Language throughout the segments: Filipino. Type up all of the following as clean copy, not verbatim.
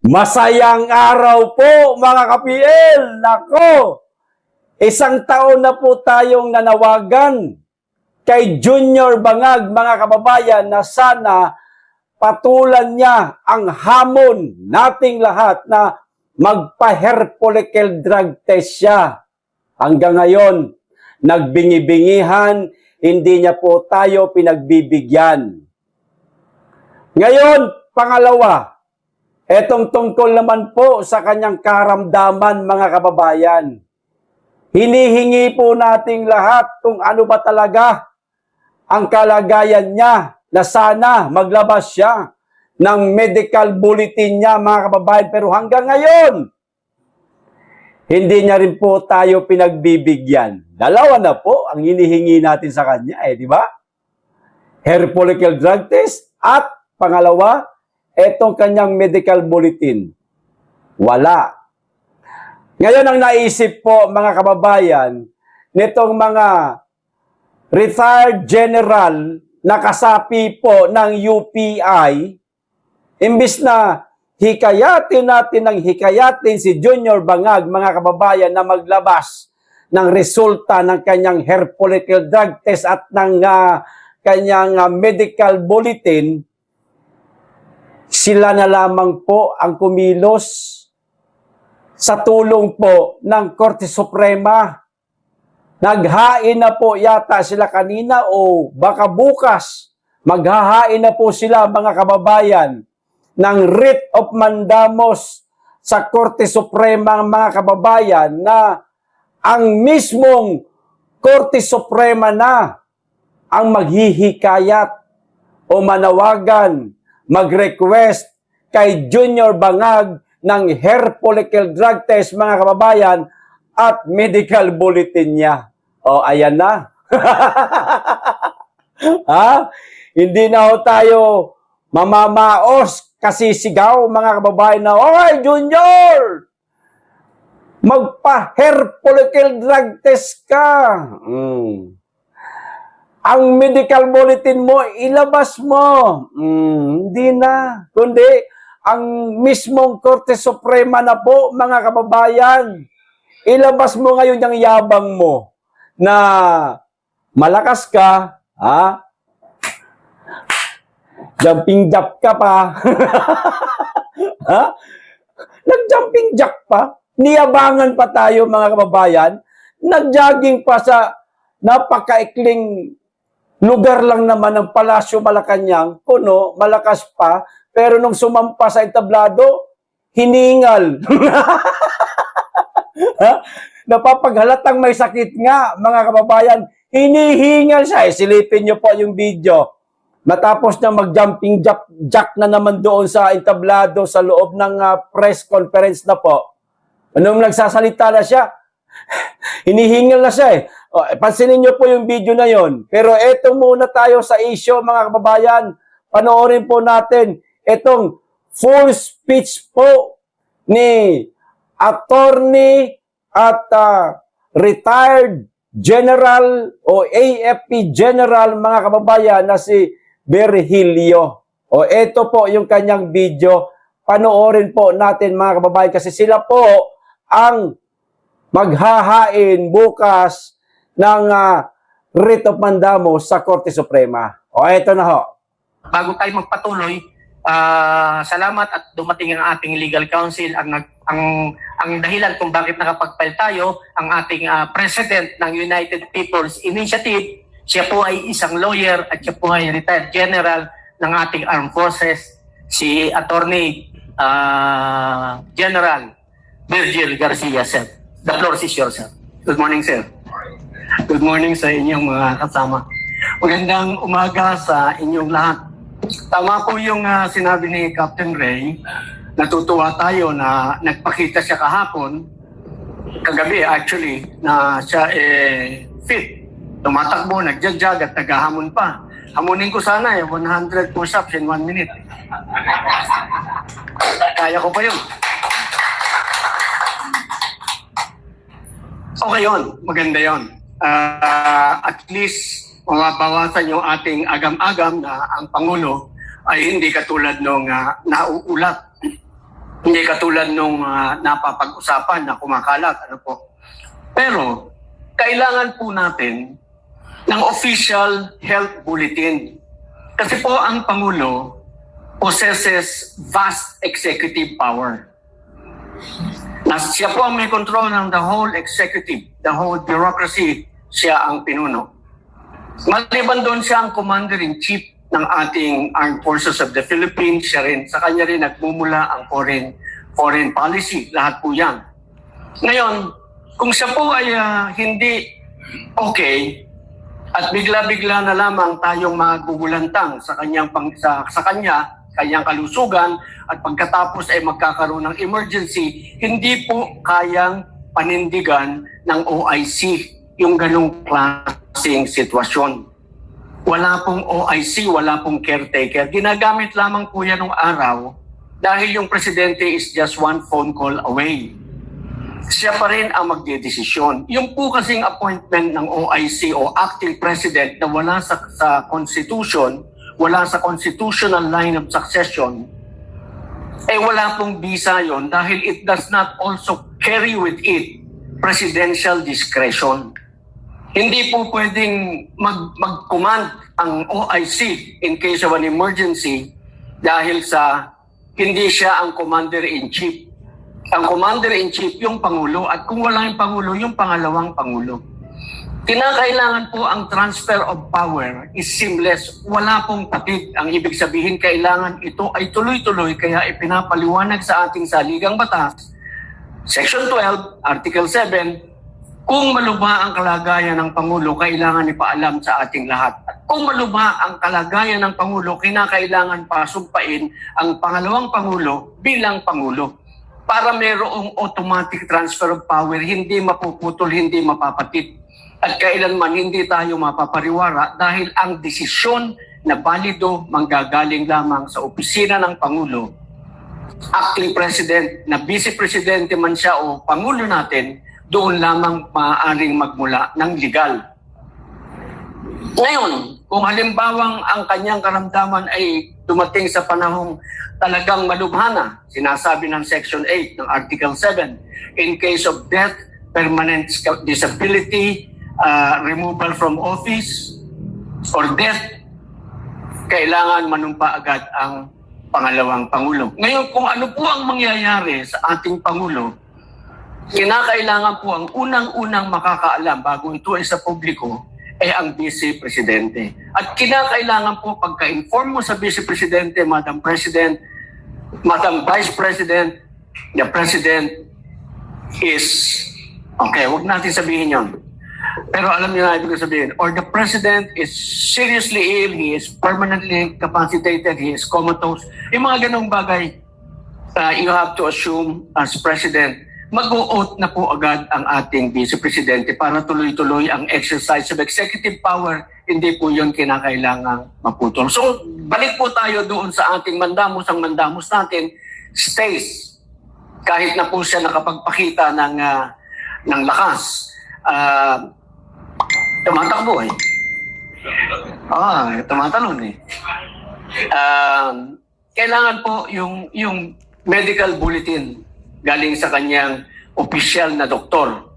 Masayang araw po mga ka-PL! Nako! Isang taon na po tayong nanawagan kay Junior Bangag mga kababayan na sana patulan niya ang hamon nating lahat na magpa-hair follicle drug test siya. Hanggang ngayon, nagbingi-bingihan, hindi niya po tayo pinagbibigyan. Ngayon, pangalawa, etong tungkol naman po sa kanyang karamdaman mga kababayan. Hinihingi po nating lahat kung ano ba talaga ang kalagayan niya na sana maglabas siya ng medical bulletin niya mga kababayan. Pero hanggang ngayon, hindi niya rin po tayo pinagbibigyan. Dalawa na po ang hinihingi natin sa kanya di ba? Hair follicle drug test at pangalawa, etong kanyang medical bulletin. Wala. Ngayon ang naisip po mga kababayan, nitong mga retired general na kasapi po ng UPI, imbis na hikayatin si Junior Bangag mga kababayan na maglabas ng resulta ng kanyang hair follicle drug test at ng kanyang medical bulletin, sila na lamang po ang kumilos sa tulong po ng Korte Suprema. Naghain na po yata sila kanina o baka bukas maghahain na po sila mga kababayan ng writ of mandamus sa Korte Suprema mga kababayan na ang mismong Korte Suprema na ang maghihikayat o manawagan, mag-request kay Junior Bangag ng hair follicle drug test mga kababayan at medical bulletin niya. O ayan na. Hindi na ho tayo mamamaos kasi sigaw mga kababayan na, "Oy, Junior! Magpa-hair follicle drug test ka. Ang medical bulletin mo, ilabas mo." Hindi na. Kundi, ang mismong Korte Suprema na po, mga kababayan. Ilabas mo ngayon yung yabang mo na malakas ka, jumping jack ka pa. Nag-jumping jack pa. Niyabangan pa tayo, mga kababayan. Nag-jogging pa sa napakaikling lugar lang naman ng Palasyo Malacanang, puno, malakas pa, pero nung sumampa sa entablado, hiningal. Napapaghalatang may sakit nga, mga kababayan, hinihingal siya. Silipin niyo po yung video. Matapos na mag-jumping jack na naman doon sa entablado sa loob ng press conference na po. Anong nagsasalita na siya? Hinihingal na siya pansinin niyo po yung video na yon. Pero eto muna tayo sa issue mga kababayan. Panoorin po natin itong full speech po ni attorney at retired general o AFP general mga kababayan na si Virgilio. Eto po yung kanyang video. Panoorin po natin mga kababayan kasi sila po ang maghahain bukas ng writ of mandamus sa Korte Suprema. Eto na ho. Bago tayo magpatuloy, salamat at dumating ang ating legal counsel. Ang dahilan kung bakit nakapag-file tayo, ang ating president ng United People's Initiative, siya po ay isang lawyer at siya po ay retired general ng ating armed forces, si Attorney General Virgil Garcia, sir. The floor is yours, sir. Good morning, sir. Good morning sa inyong mga kasama. Magandang umaga sa inyong lahat. Tama po yung sinabi ni Captain Ray. Natutuwa tayo na nagpakita siya kahapon, kagabi actually, na siya fit. Tumatakbo, nagjagjag at naghahamon pa. Hamunin ko sana 100 push-ups in 1 minute. Kaya ko pa yun. Okay yun, maganda yun. At least mababawasan yung ating agam-agam na ang Pangulo ay hindi katulad nung nauulat Hindi katulad nung napapag-usapan na kumakalat. Ano po. Pero, kailangan po natin ng official health bulletin. Kasi po ang Pangulo possesses vast executive power. Siya po ang may control ng the whole executive, the whole bureaucracy, siya ang pinuno. Maliban doon siya ang commander-in-chief ng ating Armed Forces of the Philippines, siya rin, sa kanya rin nagmumula ang foreign policy, lahat po yan. Ngayon, kung siya po ay hindi okay, at bigla-bigla na lamang tayong magugulantang sa kanyang kanyang kalusugan, at pagkatapos ay magkakaroon ng emergency, hindi po kayang panindigan ng OIC yung ganong klaseng sitwasyon. Wala pong OIC, wala pong caretaker. Ginagamit lamang po yan ng araw dahil yung presidente is just one phone call away. Siya pa rin ang magdedesisyon. Yung po kasing appointment ng OIC o acting president na wala sa constitution, wala sa constitutional line of succession, wala pong bisa yon dahil it does not also carry with it presidential discretion. Hindi po pwedeng mag-command ang OIC in case of an emergency dahil sa hindi siya ang commander-in-chief. Ang commander-in-chief yung Pangulo, at kung wala yung Pangulo, yung pangalawang Pangulo. Kinakailangan po ang transfer of power is seamless. Wala pong patid. Ang ibig sabihin, kailangan ito ay tuloy-tuloy, kaya ipinapaliwanag sa ating saligang batas, Section 12, Article 7, kung malubha ang kalagayan ng Pangulo, kailangan ipaalam sa ating lahat. At kung malubha ang kalagayan ng Pangulo, kinakailangan pa sumpain ang pangalawang Pangulo bilang Pangulo para mayroong automatic transfer of power, hindi mapuputol, hindi mapapatid. At kailanman hindi tayo mapapariwara dahil ang desisyon na balido manggagaling lamang sa opisina ng Pangulo, acting president, na vice presidente man siya o Pangulo natin, doon lamang maaaring magmula ng legal. Ngayon, kung halimbawang ang kanyang karamdaman ay dumating sa panahong talagang malubhana, sinasabi ng Section 8 ng Article 7, in case of death, permanent disability, removal from office, or death, kailangan manumpa agad ang pangalawang Pangulo. Ngayon, kung ano po ang mangyayari sa ating Pangulo, kinakailangan po ang unang-unang makakaalam bago ito ay sa publiko ay ang Vice Presidente. At kinakailangan po pagka-inform mo sa Vice Presidente, Madam President, Madam Vice President, the President is, okay, huwag natin sabihin yon. Pero alam niyo na ibig sabihin, or the President is seriously ill, he is permanently incapacitated, he is comatose. Yung mga ganong bagay, you have to assume as President, mag-o-oath na po agad ang ating Vice Presidente para tuloy-tuloy ang exercise of executive power, hindi po yun kinakailangang maputol. So, balik po tayo doon sa ating mandamos. Ang mandamos natin stays. Kahit na po siya nakapagpakita ng lakas. Tumatakbo eh. Tumatalon eh. Kailangan po yung medical bulletin galing sa kanyang opisyal na doktor.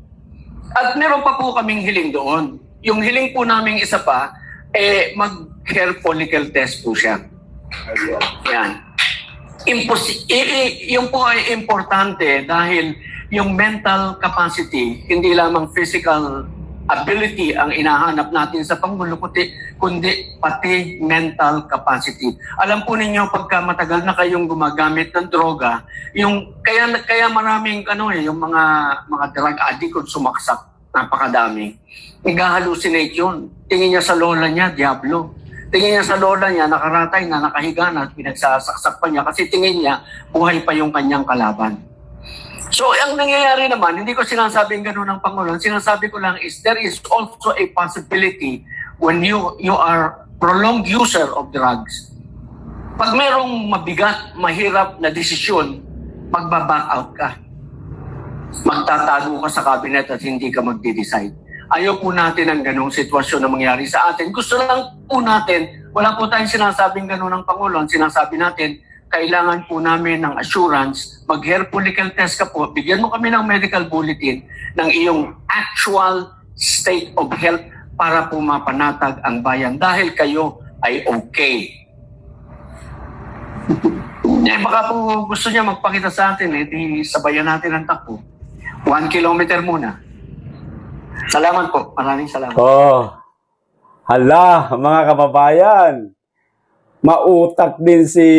At meron pa po kaming hiling doon. Yung hiling po namin isa pa, mag-hair follicle test po siya. Yan. Yung po ay importante dahil yung mental capacity, hindi lamang physical ability ang inahanap natin sa Pangulo, kundi pati mental capacity. Alam po ninyo, pagka matagal na kayong gumagamit ng droga, kaya maraming yung mga drug addict kung sumaksak, napakadami. Nag-hallucinate yun. Tingin niya sa lola niya, diablo. Tingin niya sa lola niya, nakaratay na, nakahiga na, pinagsasaksak pa niya kasi tingin niya, buhay pa yung kanyang kalaban. So, ang nangyayari naman, hindi ko sinasabing gano'n ng Pangulo. Ang sinasabi ko lang is there is also a possibility when you are prolonged user of drugs. Pag merong mabigat, mahirap na desisyon, magbaback out ka. Magtatago ka sa cabinet at hindi ka magde-decide. Ayaw po natin ang ganong sitwasyon na mangyari sa atin. Gusto lang po natin, wala po tayong sinasabing gano'n ng Pangulo. Ang sinasabi natin, kailangan po namin ng assurance, mag-hair follicle test ka po, bigyan mo kami ng medical bulletin ng iyong actual state of health para po mapanatag ang bayan dahil kayo ay okay. Baka po gusto niya magpakita sa atin, di sabayan natin ang takbo. 1 kilometer muna. Salamat po. Maraming salamat. Oh, hala, mga kababayan, mautak din si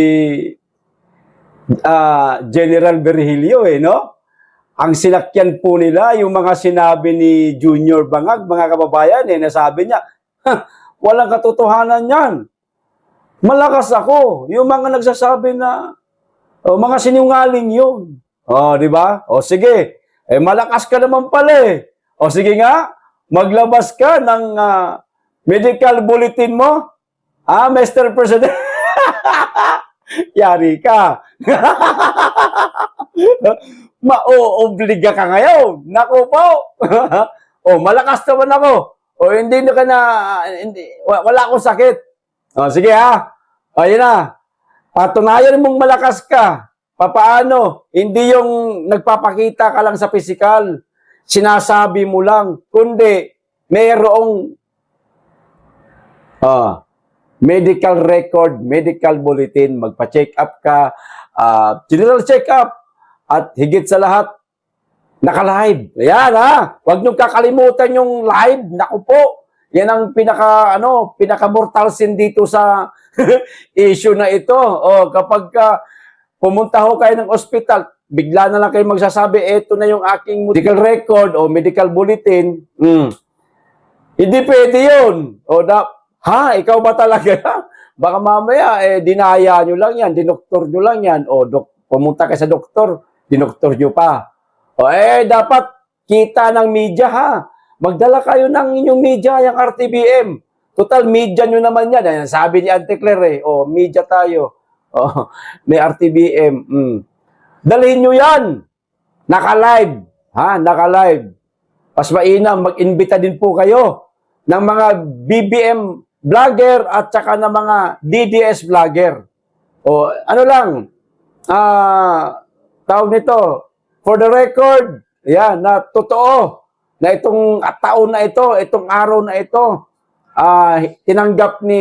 General Virgilio, no? Ang sinakyan po nila, yung mga sinabi ni Junior Bangag, mga kababayan, nasabi niya, walang katotohanan yan. Malakas ako. Yung mga nagsasabi na, mga sinungaling yun. Di ba? Sige. Malakas ka naman pala sige nga, maglabas ka ng medical bulletin mo. Mr. President. Yari ka. Maoobliga ka ngayon. Naku po. Malakas naman ako. Hindi na ka na, wala akong sakit. Sige ayun na. Patunayan mong malakas ka. Papaano? Hindi yung nagpapakita ka lang sa physical. Sinasabi mo lang. Kundi, mayroong medical record, medical bulletin, magpa-check up ka, general check up, at higit sa lahat, naka-live. Ayan huwag niyong kakalimutan yung live. Naku po, yan ang pinaka-mortal sin dito sa issue na ito. Kapag pumunta ho kayo ng ospital, bigla na lang kayo magsasabi, eto na yung aking medical record o medical bulletin. Hindi pwede yun. Ikaw ba talaga? Baka mamaya, dinaya nyo lang yan, dinoktor nyo lang yan, pumunta kayo sa doktor, dinoktor nyo pa. Dapat kita ng media Magdala kayo ng inyong media, yung RTBM. Total, media nyo naman yan. Sabi ni Auntie Claire, media tayo. May RTBM. Dalhin nyo yan. Naka-live. Naka-live. Mas mainam, mag-invita din po kayo ng mga BBM vlogger at saka ng mga DDS vlogger. Ano lang, tawag nito, for the record, na totoo, na itong taon na ito, itong araw na ito, tinanggap ni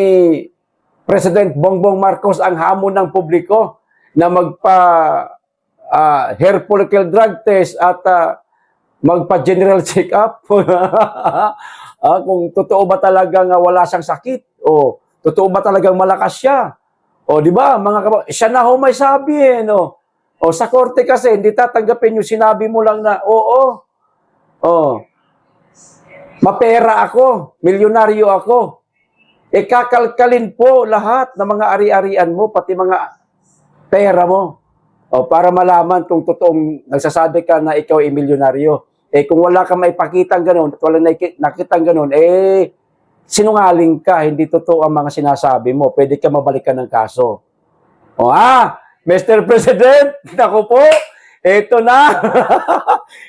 President Bongbong Marcos ang hamon ng publiko na hair follicle drug test at magpa-general check-up. Kung totoo ba talagang wala siyang sakit o totoo ba talagang malakas siya. Di ba? Siya na may sabi no? Sa korte kasi, hindi tatanggapin yung sinabi mo lang na, mapera ako, milyonaryo ako. Kakalkalin po lahat ng mga ari-arian mo, pati mga pera mo. Para malaman kung totoong nagsasabi ka na ikaw ay milyonaryo. Kung wala kang maipakitang ganun, at wala nakitang ganun, sinungaling ka, hindi totoo ang mga sinasabi mo. Pwede ka mabalikan ng kaso. Mr. President, naku po, eto na.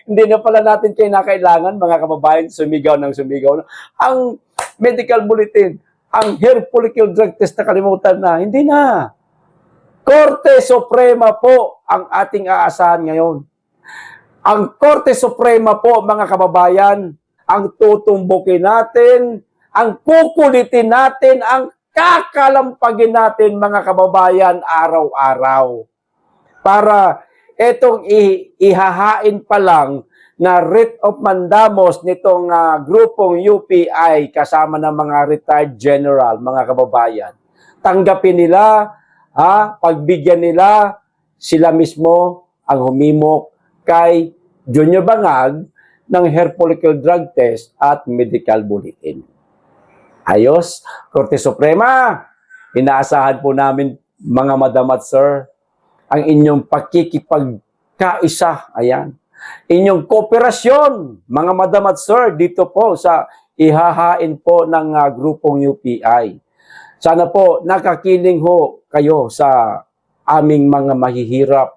Hindi na pala natin kailangan, mga kababayan, sumigaw ng sumigaw. Ang medical bulletin, ang hair follicle drug test na kalimutan na, hindi na. Korte Suprema po ang ating aasahan ngayon. Ang Korte Suprema po, mga kababayan, ang tutumbukin natin, ang kukulitin natin, ang kakalampagin natin, mga kababayan, araw-araw. Para etong ihahain pa lang na writ of mandamus nitong grupong UPI kasama ng mga retired general, mga kababayan. Tanggapin nila, pagbigyan nila, sila mismo ang humimok kay Junior Bangag ng hair follicle drug test at medical bulletin. Ayos, Korte Suprema, inaasahan po namin, mga madam at sir, ang inyong pakikipagkaisa, inyong kooperasyon, mga madam at sir, dito po sa ihahain po ng grupong UPI. Sana po nakakiling ho kayo sa aming mga mahihirap,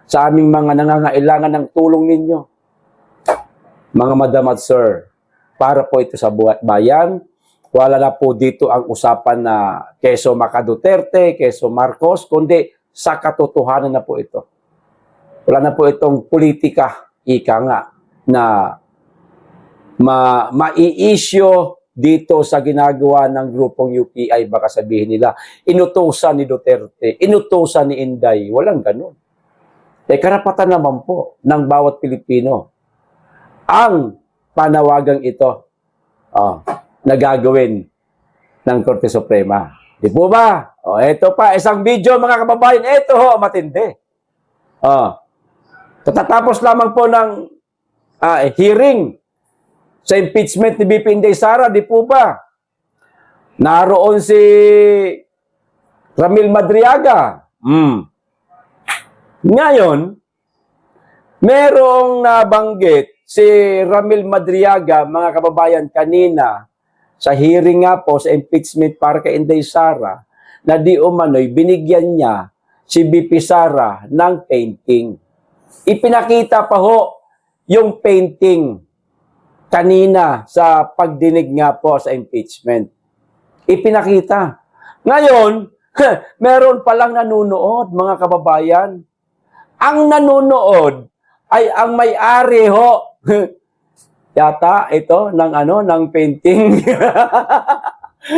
sa aming mga nangangailangan ng tulong ninyo. Mga madam at sir, para po ito sa buhat bayan, wala na po dito ang usapan na keso Maca Duterte, keso Marcos, kundi sa katotohanan na po ito. Wala na po itong politika, ika nga, na mai-issue dito sa ginagawa ng grupong UPI. Baka sabihin nila, inutusan ni Duterte, inutusan ni Inday. Walang ganun. Karapatan naman po ng bawat Pilipino ang panawagang ito na gagawin ng Korte Suprema. Di po ba? Ito pa, isang video mga kababayan. Ito ho, matindi. Katatapos lamang po ng hearing sa impeachment ni BP Inday Sara, di po ba? Naroon si Ramil Madriaga. Ngayon, merong nabanggit si Ramil Madriaga, mga kababayan, kanina, sa hearing nga po sa impeachment para kay Inday Sara, na di umano'y binigyan niya si BP Sara ng painting. Ipinakita pa ho yung painting kanina sa pagdinig nga po sa impeachment. Ipinakita. Ngayon, meron palang nanunood, mga kababayan. Ang nanunood ay ang may-ari ho. Yata ito ng painting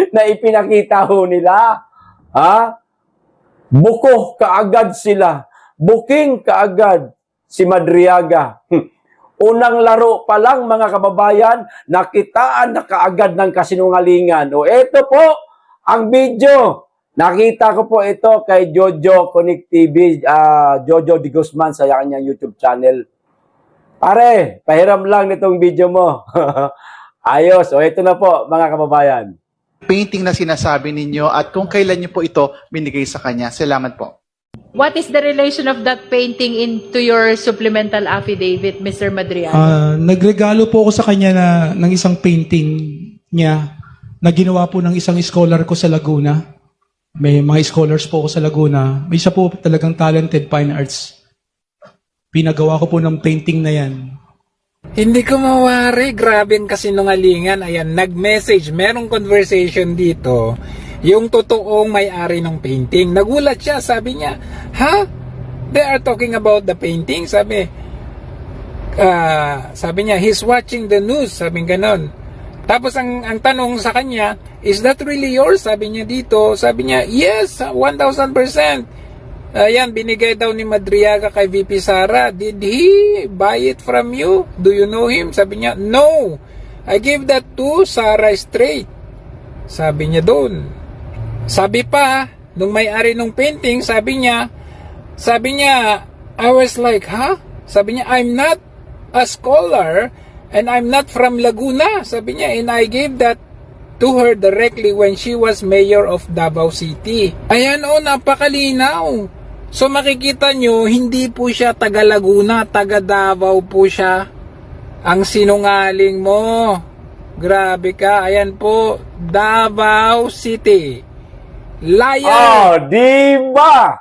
na ipinakita ho nila. Buko kaagad sila. Booking kaagad si Madriaga. Unang laro pa lang, mga kababayan, nakitaan na kaagad ng kasinungalingan. Ito po ang video. Nakita ko po ito kay Jojo Connect TV, Jojo Di Guzman sa kanyang YouTube channel. Pare, pahiram lang nitong video mo. Ayos. Ito na po, mga kababayan. Painting na sinasabi ninyo at kung kailan niyo po ito binigay sa kanya. Salamat po. What is the relation of that painting into your supplemental affidavit, Mr. Madriaga? Nagregalo po ako sa kanya ng isang painting niya na ginawa po ng isang scholar ko sa Laguna. May mga scholars po ako sa Laguna. May isa po talagang talented fine arts. Pinagawa ko po ng painting na yan. Hindi ko mawari, grabe ang kasinungalingan. Ayan, nag-message, merong conversation dito. Yung totoong may-ari ng painting. Nagulat siya, sabi niya, ha? They are talking about the painting? Sabi niya, he's watching the news, sabi ganon. Tapos ang tanong sa kanya, is that really yours? Sabi niya dito, sabi niya, yes, 1,000%. Ayan, binigay daw ni Madriaga kay VP Sara. Did he buy it from you? Do you know him? Sabi niya, no. I gave that to Sara straight. Sabi niya doon. Sabi pa, nung may-ari ng painting, sabi niya, I was like, huh? Sabi niya, I'm not a scholar and I'm not from Laguna. Sabi niya, and I gave that to her directly when she was mayor of Davao City. Ayan napakalinaw. So makikita nyo, hindi po siya taga Laguna, taga Davao po siya. Ang sinungaling mo. Grabe ka. Ayan po, Davao City. Liar! Di ba?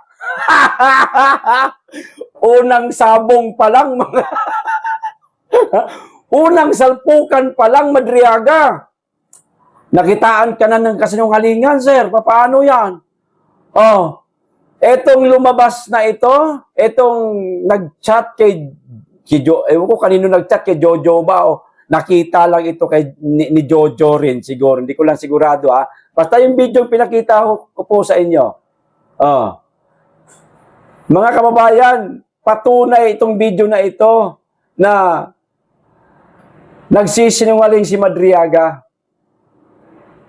Unang sabong pa lang, mga unang salpukan pa lang, Madriaga. Nakitaan ka na ng kasinungalingan, sir. Paano yan? Etong lumabas na ito, etong nag-chat kay ewan ko kanino nag-chat kay Jojo ba nakita lang ito kay ni Jojo rin siguro. Hindi ko lang sigurado Basta yung video pinakita ko po sa inyo. Mga kababayan, patunay itong video na ito na nagsisinungaling si Madriaga.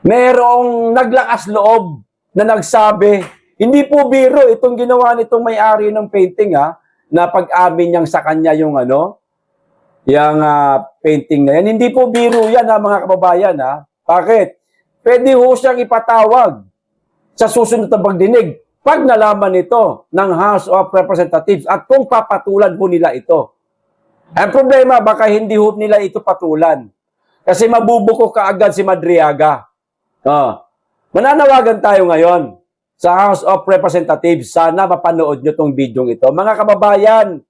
Merong naglakas loob na nagsabi, hindi po biro itong ginawa nitong may-ari ng painting na pag-amin niyang sa kanya yung yung painting na yan. Hindi po biro yan mga kababayan Bakit? Pwede ho siyang ipatawag sa susunod na pagdinig pag nalaman ito ng House of Representatives at kung papatulan po nila ito. Ang problema, baka hindi ho nila ito patulan. Kasi mabubuko kaagad si Madriaga. Mananawagan tayo ngayon sa House of Representatives. Sana mapanood nyo itong video ito. Mga kababayan,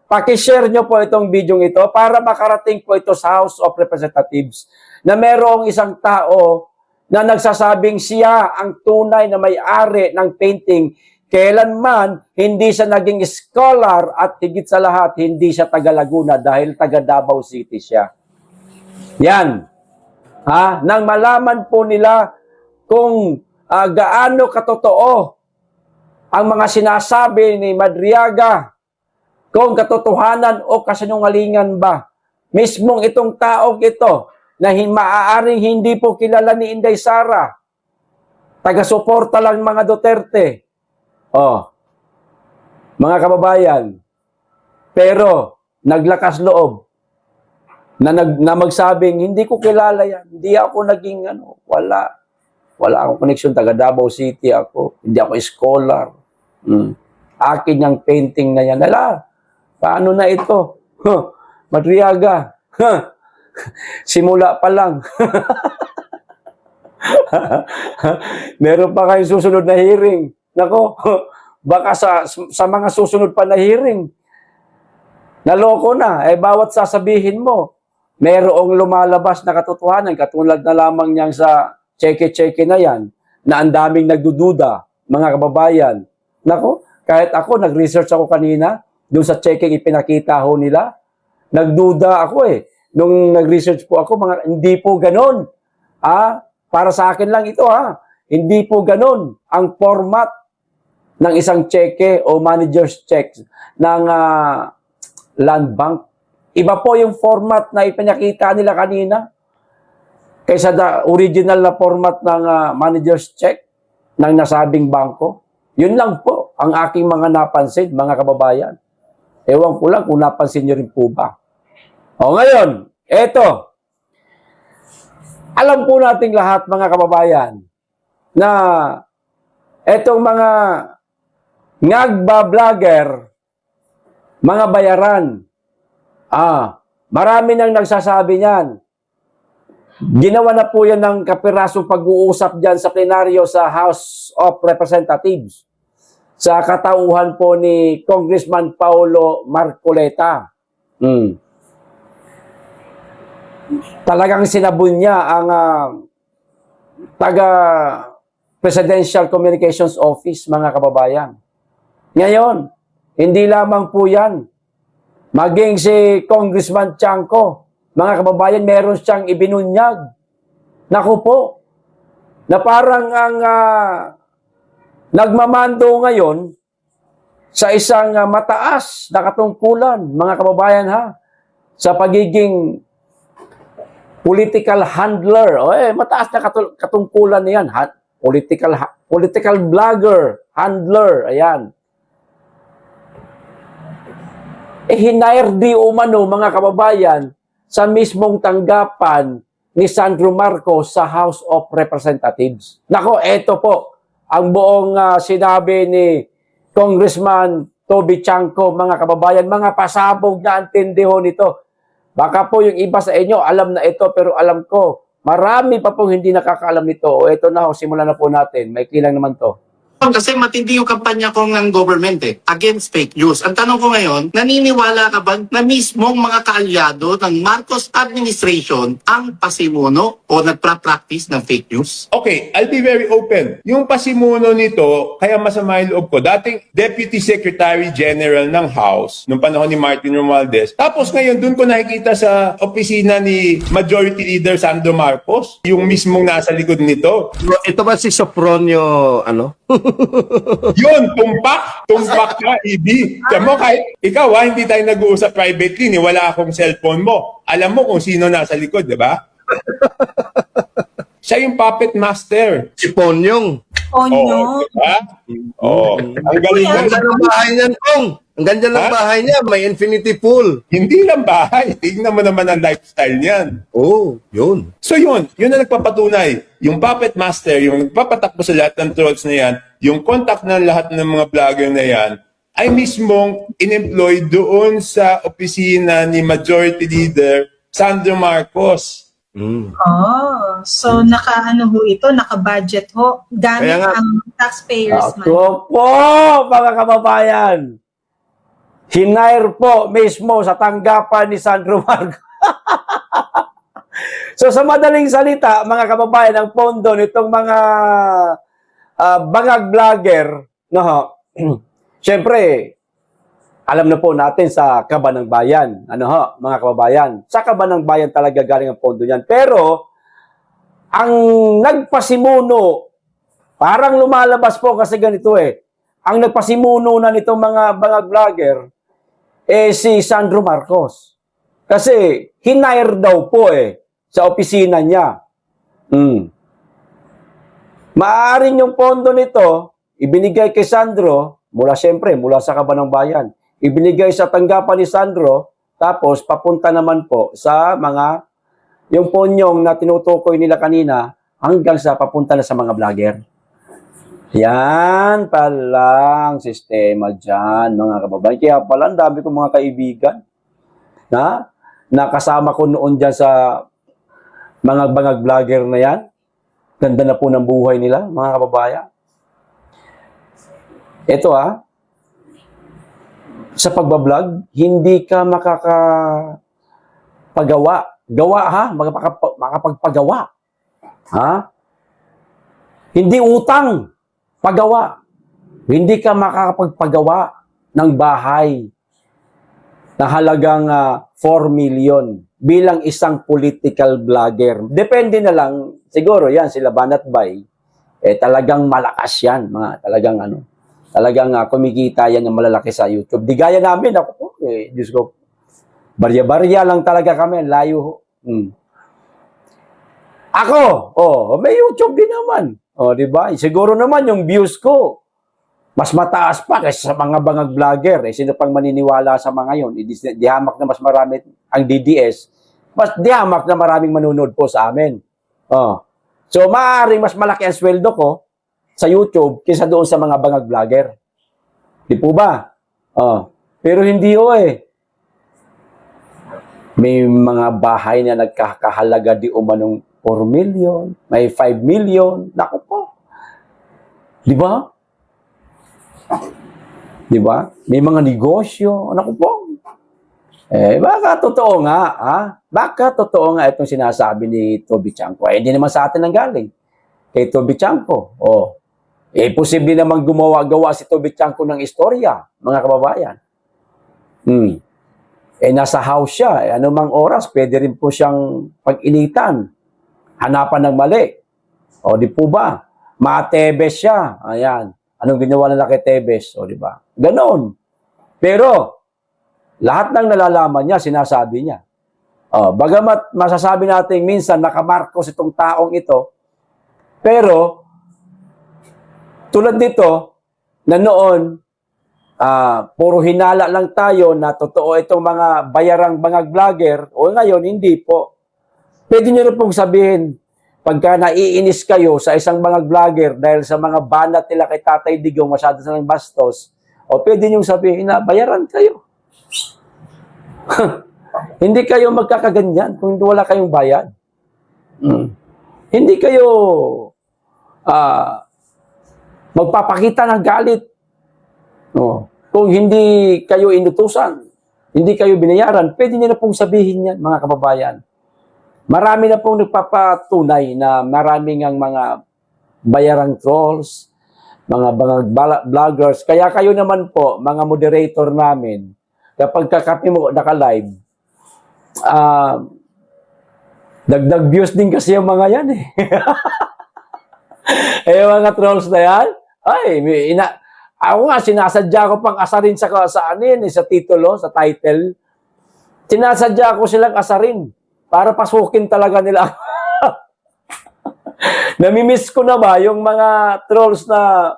pakishare nyo po itong video ito para makarating po ito sa House of Representatives na merong isang tao na nagsasabing siya ang tunay na may-ari ng painting kailanman hindi siya naging scholar at higit sa lahat, hindi siya taga Laguna dahil taga Davao City siya. Yan. Nang malaman po nila kung gaano katotoo ang mga sinasabi ni Madriaga, kung katotohanan o kasinungalingan ba. Mismong itong taong ito na maaaring hindi po kilala ni Inday Sara, taga-suporta lang mga Duterte. Mga kababayan, pero naglakas loob na magsabing, hindi ko kilala yan, hindi ako naging wala akong connection, taga Davao City ako, hindi ako scholar. Akin yung painting na yan. Paano na ito? Madriaga. Simula pa lang. Meron pa kayong susunod na hearing. Nako, baka sa mga susunod pa na hearing, naloko na. Bawat sasabihin mo, merong lumalabas na katotohanan, katulad na lamang niyang sa cheke-cheke na yan, na ang daming nagdududa, mga kababayan. Nako, kahit ako, nag-research ako kanina, doon sa checking ipinakita ho nila, nagduda ako Nung nag-research po ako, hindi po ganon. Para sa akin lang ito Hindi po ganon ang format ng isang cheque o manager's check ng Land Bank. Iba po yung format na ipinakita nila kanina kaysa original na format ng manager's check ng nasabing bangko. Yun lang po ang aking mga napansin, mga kababayan. Ewan ko lang kung napansin nyo rin po ba. Ngayon, eto. Alam po nating lahat, mga kababayan, na etong mga ngagba-vlogger, mga bayaran, marami nang nagsasabi niyan. Ginawa na po yan ng kapirasong pag-uusap dyan sa plenaryo sa House of Representatives sa katauhan po ni Congressman Paulo Marcoleta. Talagang sinabol niya ang taga-Presidential Communications Office, mga kababayan. Ngayon, hindi lamang po yan. Maging si Congressman Chanco, mga kababayan, meron siyang ibinunyag. Naku po, na parang ang nagmamando ngayon sa isang mataas na katungkulan, mga kababayan sa pagiging political handler. Mataas na katungkulan niyan. Political blogger, handler, ayan. Hinire di umano, mga kababayan, sa mismong tanggapan ni Sandro Marcos sa House of Representatives. Nako, eto po ang buong sinabi ni Congressman Toby Chanco, mga kababayan, mga pasabog na antindiho nito. Baka po yung iba sa inyo alam na ito, pero alam ko, marami pa pong hindi nakakaalam nito. Ito na, simulan na po natin. May kilang naman to. Kasi matindi yung kampanya ko ng government against fake news. Ang tanong ko ngayon, naniniwala ka ba na mismong mga kaalyado ng Marcos administration ang pasimuno o nagpa-practice ng fake news? Okay, I'll be very open. Yung pasimuno nito, kaya masama yung loob ko, dating Deputy Secretary General ng House, nung panahon ni Martin Romualdez. Tapos ngayon, dun ko nakikita sa opisina ni Majority Leader Sandro Marcos, yung mismong nasa likod nito. Ito ba si Sopronio, Yun, tumpak ka, EB. Mo, kahit ikaw hindi tayo nag-uusap privately, wala akong cellphone mo. Alam mo kung sino nasa likod, di ba? Siya yung puppet master. Si Ponyong. Diba? Ang galing Ang ganda ng bahay niyan, Pong. Ang ganda ng bahay niya, may infinity pool. Hindi lang bahay. Tignan mo naman ang lifestyle niyan. Yun. So yun na nagpapatunay. Yung puppet master, yung nagpapatakbo sa lahat ng trolls na yan, yung contact ng lahat ng mga vlogger na yan, ay mismong in-employ doon sa opisina ni Majority Leader Sandro Marcos. So naka-budget ho, gamit ang taxpayers money. Ako po, mga kababayan. Hinire po mismo sa tanggapan ni Sandro Marcos. So sa madaling salita, mga kababayan, ang pondo nitong mga bangag vlogger, Siyempre, alam na po natin sa Kaban ng Bayan. Ano ho, mga kababayan? Sa Kaban ng Bayan talaga galing ang pondo niyan. Pero, ang nagpasimuno, parang lumalabas po kasi ganito eh. Ang nagpasimuno na nitong mga vlogger, si Sandro Marcos. Kasi, hinire daw po sa opisina niya. Maaaring yung pondo nito, ibinigay kay Sandro, mula sa Kaban ng Bayan. Ibinigay sa tanggapan ni Sandro, tapos papunta naman po sa mga, yung ponyong na tinutukoy nila kanina, hanggang sa papunta na sa mga vlogger. Yan palang sistema dyan, mga kababayan. Kaya pala, ang dami kong mga kaibigan na nakasama ko noon dyan sa mga vlogger na yan. Ganda na po ng buhay nila, mga kababayan. Ito sa pagbablog, hindi ka makakapagawa. Makapagpagawa. Hindi utang. Pagawa. Hindi ka makakapagpagawa ng bahay na halagang 4 million bilang isang political vlogger. Depende na lang, siguro yan, sila Banat Bay, talagang malakas yan. Talagang kumikita yan ng malalaki sa YouTube. Di gaya namin, ako po, Diyos ko, barya-barya lang talaga kami, layo. Ako, may YouTube din naman. Di ba? Siguro naman yung views ko, mas mataas pa kaysa sa mga bangag vlogger. Sino pang maniniwala sa mga yon? Dihamak na mas marami ang DDS, mas dihamak na maraming manunod po sa amin. So, maaaring mas malaki ang sweldo ko sa YouTube kaysa doon sa mga bangag vlogger. Di po ba? Pero hindi May mga bahay na nagkakahalaga di umanong 4 million, may 5 million. Naku po. Di ba? Di ba? May mga negosyo. Naku po. Baka totoo nga, Baka totoo nga itong sinasabi ni Toby Chanko. Hindi naman sa atin ang galing. Kay Toby Chanko. Posible naman gumawa-gawa si Toby Chanko ng istorya, mga kababayan. Nasa house siya. Anumang oras, pwede rin po siyang pag-initan. Hanapan ng mali. Di po ba? Ma-Tebes siya. Ayan. Anong ginawa nila kay Tebes? Di ba? Ganon. Pero, lahat ng nalalaman niya, sinasabi niya. Bagamat masasabi natin minsan nakamarkos itong taong ito, pero, tulad nito, na noon, puro hinala lang tayo na totoo itong mga bayarang mga vlogger, o ngayon, hindi po. Pwede nyo rin pong sabihin, pagka naiinis kayo sa isang mga vlogger dahil sa mga banat nila kay Tatay Digong, masyado sa ng bastos, pwede nyo sabihin na bayaran kayo. Hindi kayo magkakaganyan kung wala kayong bayad. Hindi kayo magpapakita ng galit. Kung hindi kayo inutusan, hindi kayo binayaran, pwede nyo na pong sabihin yan, mga kababayan. Marami na pong nagpapatunay na maraming ang mga bayarang trolls, mga vloggers. Kaya kayo naman po, mga moderator namin, kapag kakapi mo naka-live, dagdag views din kasi yung mga yan mga trolls na yan, ako nga, sinasadya ko pang asarin sa titulo, sa title. Sinasadya ko silang asarin para pasukin talaga nila. Namimiss ko na ba yung mga trolls na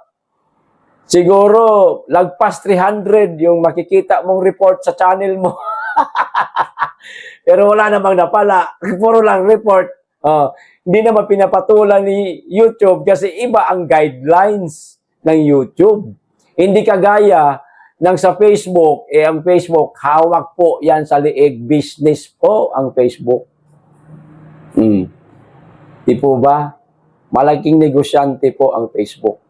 siguro lagpas 300 yung makikita mong report sa channel mo. Pero wala namang napala. Puro lang report. Hindi naman pinapatulan ni YouTube kasi iba ang guidelines ng YouTube. Hindi kagaya ng sa Facebook, ang Facebook, hawak po yan sa liig. Business po ang Facebook. Di po ba? Malaking negosyante po ang Facebook.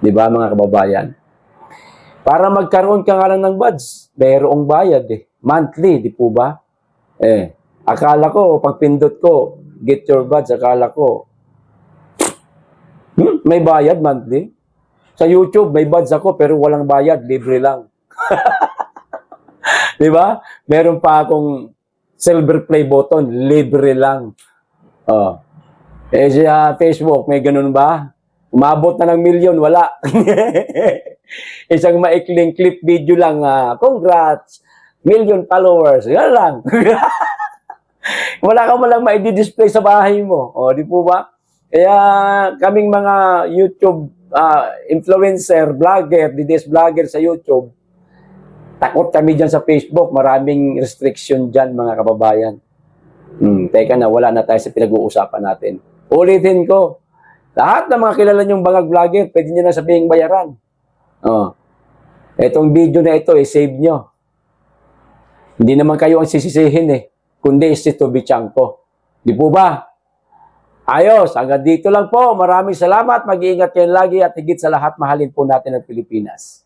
Di ba, mga kababayan? Para magkaroon ka nga lang ng buds, mayroong bayad monthly, di po ba? Akala ko, pag pindot ko, get your buds, akala ko, may bayad monthly? Sa YouTube, may buds ako pero walang bayad, libre lang. Di ba? Meron pa akong silver play button, libre lang. Oh. Eh sa Facebook, may ganun ba? Umabot na ng milyon, wala. Isang maikling clip video lang, congrats, million followers, yan lang. Wala ka malang ma-display sa bahay mo. O, di po ba? Kaya kaming mga YouTube influencer, vlogger, DDS vlogger sa YouTube, takot kami dyan sa Facebook. Maraming restriction dyan, mga kababayan. Teka na, wala na tayo sa pinag-uusapan natin. Ulitin ko, lahat ng mga kilala nyong bangag vlogger, pwede nyo na sabihing bayaran. Etong video na ito, save nyo. Hindi naman kayo ang sisisihin kundi si Toby Chanko. Di po ba? Ayos, hanggang dito lang po. Maraming salamat. Mag-iingat kayo lagi at higit sa lahat, mahalin po natin ang Pilipinas.